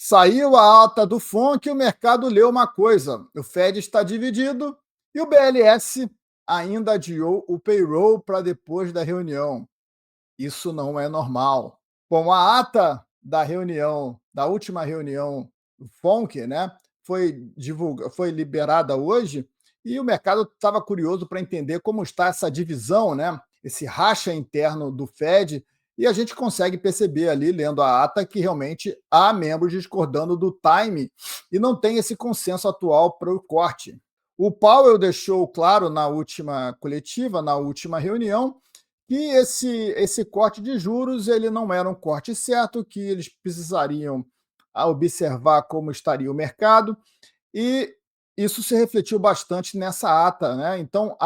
Saiu a ata do FONC e o mercado leu uma coisa: o Fed está dividido e o BLS ainda adiou o payroll para depois da reunião. Isso não é normal. Bom, a ata da reunião, da última reunião do FONC, né, foi liberada hoje e o mercado estava curioso para entender como está essa divisão, né, esse racha interno do Fed, e a gente consegue perceber ali, lendo a ata, que realmente há membros discordando do time e não tem esse consenso atual para o corte. O Powell deixou claro na última coletiva, na última reunião, que esse corte de juros ele não era um corte certo, que eles precisariam observar como estaria o mercado, e isso se refletiu bastante nessa ata, né? Então,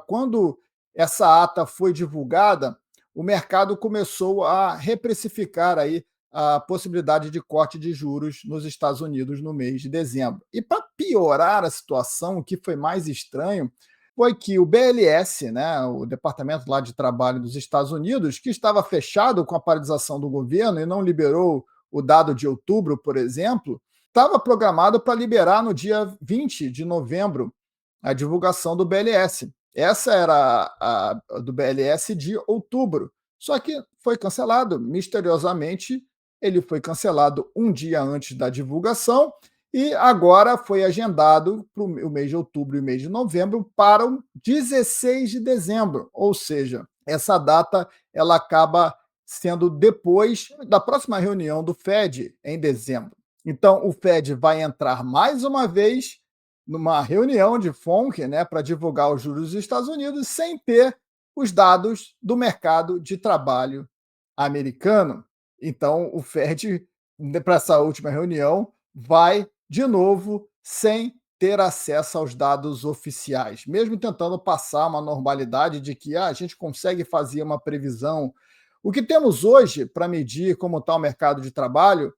quando essa ata foi divulgada, o mercado começou a reprecificar aí a possibilidade de corte de juros nos Estados Unidos no mês de dezembro. E para piorar a situação, o que foi mais estranho foi que o BLS, né, o Departamento lá de Trabalho dos Estados Unidos, que estava fechado com a paralisação do governo e não liberou o dado de outubro, por exemplo, estava programado para liberar no dia 20 de novembro a divulgação do BLS. Essa era a do BLS de outubro. Só que foi cancelado. Misteriosamente, ele foi cancelado um dia antes da divulgação e agora foi agendado para o mês de outubro e mês de novembro para o 16 de dezembro. Ou seja, essa data ela acaba sendo depois da próxima reunião do Fed em dezembro. Então, o Fed vai entrar mais uma vez numa reunião de FONC, né, para divulgar os juros dos Estados Unidos, sem ter os dados do mercado de trabalho americano. Então, o Fed, para essa última reunião, vai de novo sem ter acesso aos dados oficiais, mesmo tentando passar uma normalidade de que a gente consegue fazer uma previsão. O que temos hoje para medir como está o mercado de trabalho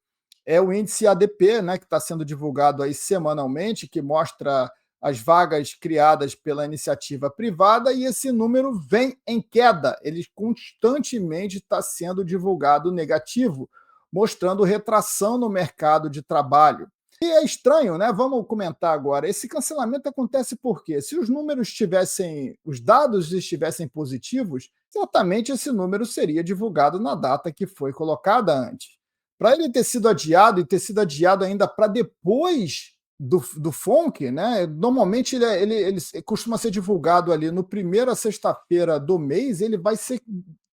é o índice ADP, né, que está sendo divulgado aí semanalmente, que mostra as vagas criadas pela iniciativa privada, e esse número vem em queda. Ele constantemente está sendo divulgado negativo, mostrando retração no mercado de trabalho. E é estranho, né? Vamos comentar agora. Esse cancelamento acontece por quê? Se os números estivessem, os dados estivessem positivos, certamente esse número seria divulgado na data que foi colocada antes. Para ele ter sido adiado e ter sido adiado ainda para depois do FONC, né? Normalmente ele costuma ser divulgado ali no primeira sexta-feira do mês, ele vai ser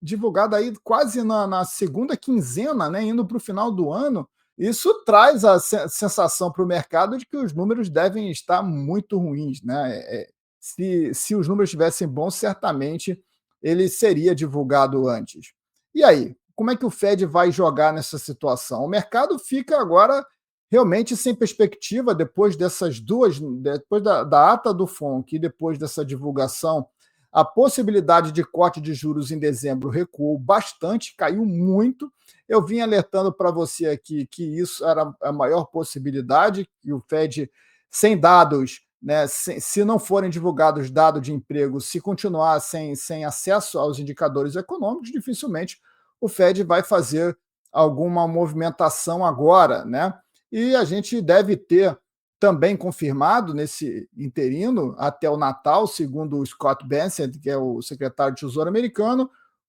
divulgado aí quase na segunda quinzena, né? Indo para o final do ano. Isso traz a sensação para o mercado de que os números devem estar muito ruins, né? Se os números estivessem bons, certamente ele seria divulgado antes. E aí, como é que o Fed vai jogar nessa situação? O mercado fica agora realmente sem perspectiva depois dessas duas, depois da ata do FONC e depois dessa divulgação. A possibilidade de corte de juros em dezembro recuou bastante, caiu muito. Eu vim alertando para você aqui que isso era a maior possibilidade, que o Fed, sem dados, né, se não forem divulgados dados de emprego, se continuar sem acesso aos indicadores econômicos, dificilmente o Fed vai fazer alguma movimentação agora, né? E a gente deve ter também confirmado nesse interino, até o Natal, segundo o Scott Bessent, que é o secretário de Tesouro americano,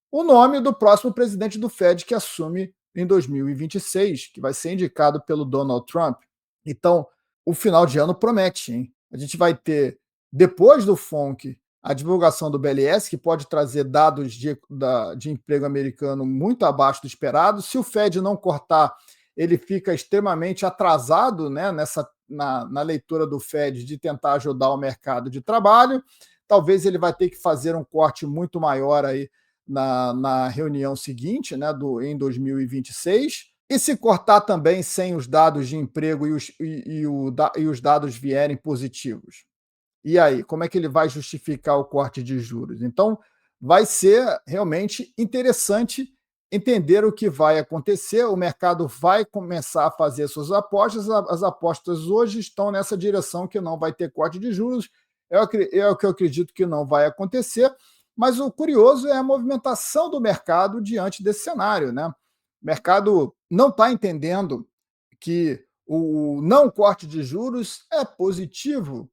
o nome do próximo presidente do Fed que assume em 2026, que vai ser indicado pelo Donald Trump. Então, o final de ano promete, hein? A gente vai ter, depois do FONC, a divulgação do BLS, que pode trazer dados de emprego americano muito abaixo do esperado. Se o Fed não cortar, ele fica extremamente atrasado, né, na leitura do Fed de tentar ajudar o mercado de trabalho. Talvez ele vai ter que fazer um corte muito maior aí na reunião seguinte, né, em 2026. E se cortar também sem os dados de emprego e os dados vierem positivos? E aí, como é que ele vai justificar o corte de juros? Então, vai ser realmente interessante entender o que vai acontecer. O mercado vai começar a fazer suas apostas. As apostas hoje estão nessa direção, que não vai ter corte de juros. É o que eu acredito que não vai acontecer. Mas o curioso é a movimentação do mercado diante desse cenário, né? O mercado não está entendendo que o não corte de juros é positivo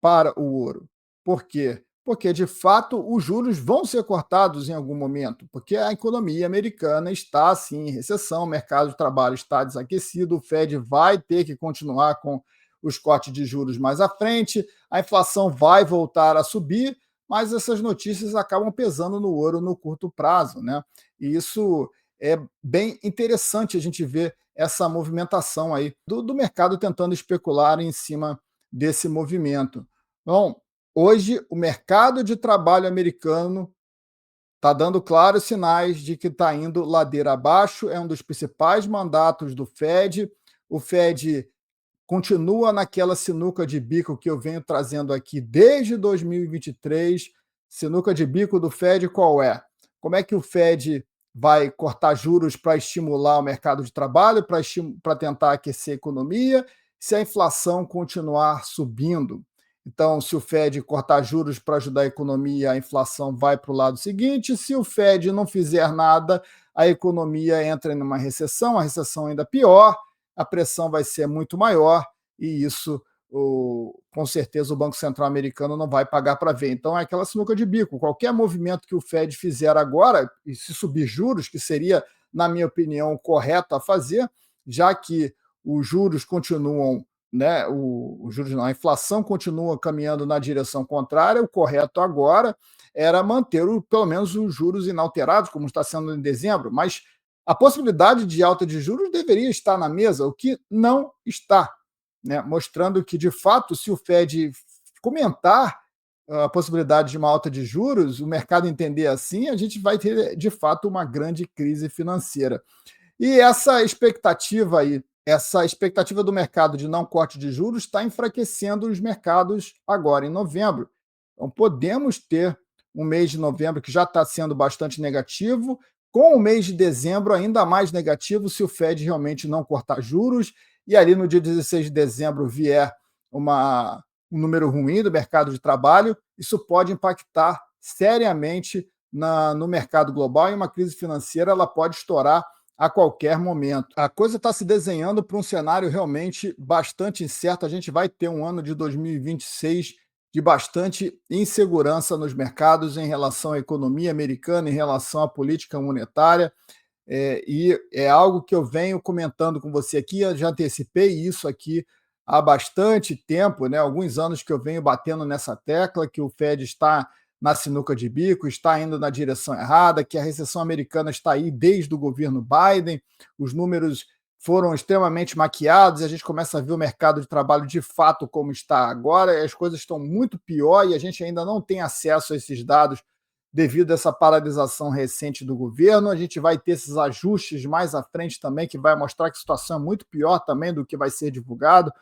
para o ouro. Por quê? Porque, de fato, os juros vão ser cortados em algum momento, porque a economia americana está, sim, em recessão, o mercado de trabalho está desaquecido, o Fed vai ter que continuar com os cortes de juros mais à frente, a inflação vai voltar a subir, mas essas notícias acabam pesando no ouro no curto prazo, né? E isso é bem interessante a gente ver essa movimentação aí do mercado tentando especular em cima desse movimento. Bom, hoje o mercado de trabalho americano está dando claros sinais de que está indo ladeira abaixo, é um dos principais mandatos do Fed. O Fed continua naquela sinuca de bico que eu venho trazendo aqui desde 2023. Sinuca de bico do Fed qual é? Como é que o Fed vai cortar juros para estimular o mercado de trabalho, para tentar aquecer a economia, se a inflação continuar subindo? Então, se o Fed cortar juros para ajudar a economia, a inflação vai para o lado seguinte. Se o Fed não fizer nada, a economia entra numa recessão, a recessão ainda pior, a pressão vai ser muito maior e isso, com certeza, o Banco Central americano não vai pagar para ver. Então, é aquela sinuca de bico. Qualquer movimento que o Fed fizer agora, e se subir juros, que seria, na minha opinião, correto a fazer, já que os juros continuam, né, os juros não, a inflação continua caminhando na direção contrária, o correto agora era manter pelo menos os juros inalterados, como está sendo em dezembro, mas a possibilidade de alta de juros deveria estar na mesa, o que não está, né? Mostrando que, de fato, se o Fed comentar a possibilidade de uma alta de juros, o mercado entender assim, a gente vai ter, de fato, uma grande crise financeira. E essa expectativa do mercado de não corte de juros está enfraquecendo os mercados agora, em novembro. Então, podemos ter um mês de novembro que já está sendo bastante negativo, com o mês de dezembro ainda mais negativo, se o Fed realmente não cortar juros, e ali no dia 16 de dezembro vier um número ruim do mercado de trabalho, isso pode impactar seriamente no mercado global e uma crise financeira ela pode estourar a qualquer momento. A coisa está se desenhando para um cenário realmente bastante incerto. A gente vai ter um ano de 2026 de bastante insegurança nos mercados em relação à economia americana, em relação à política monetária. E é algo que eu venho comentando com você aqui, eu já antecipei isso aqui há bastante tempo, né? Alguns anos que eu venho batendo nessa tecla, que o Fed está na sinuca de bico, está indo na direção errada, que a recessão americana está aí desde o governo Biden, os números foram extremamente maquiados, e a gente começa a ver o mercado de trabalho de fato como está agora, e as coisas estão muito pior e a gente ainda não tem acesso a esses dados devido a essa paralisação recente do governo. A gente vai ter esses ajustes mais à frente também, que vai mostrar que a situação é muito pior também do que vai ser divulgado.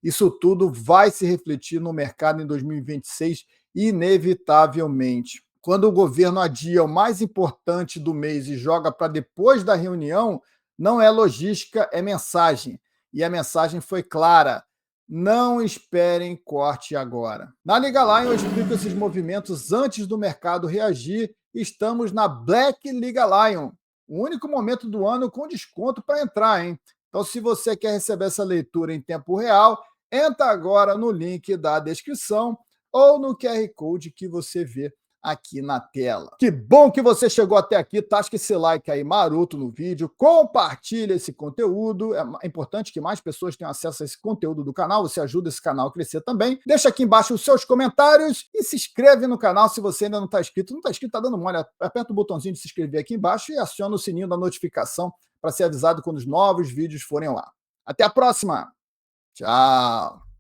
Isso tudo vai se refletir no mercado em 2026, inevitavelmente. Quando o governo adia o mais importante do mês e joga para depois da reunião, não é logística, é mensagem. E a mensagem foi clara: não esperem corte agora. Na Liga Lion eu explico esses movimentos antes do mercado reagir. Estamos na Black Liga Lion, o único momento do ano com desconto para entrar, hein? Então, se você quer receber essa leitura em tempo real, entra agora no link da descrição ou no QR Code que você vê aqui na tela. Que bom que você chegou até aqui, tasca esse like aí maroto no vídeo, compartilha esse conteúdo, é importante que mais pessoas tenham acesso a esse conteúdo do canal, você ajuda esse canal a crescer também. Deixa aqui embaixo os seus comentários e se inscreve no canal se você ainda não está inscrito. Não está inscrito, está dando mole, aperta o botãozinho de se inscrever aqui embaixo e aciona o sininho da notificação para ser avisado quando os novos vídeos forem lá. Até a próxima! Tchau!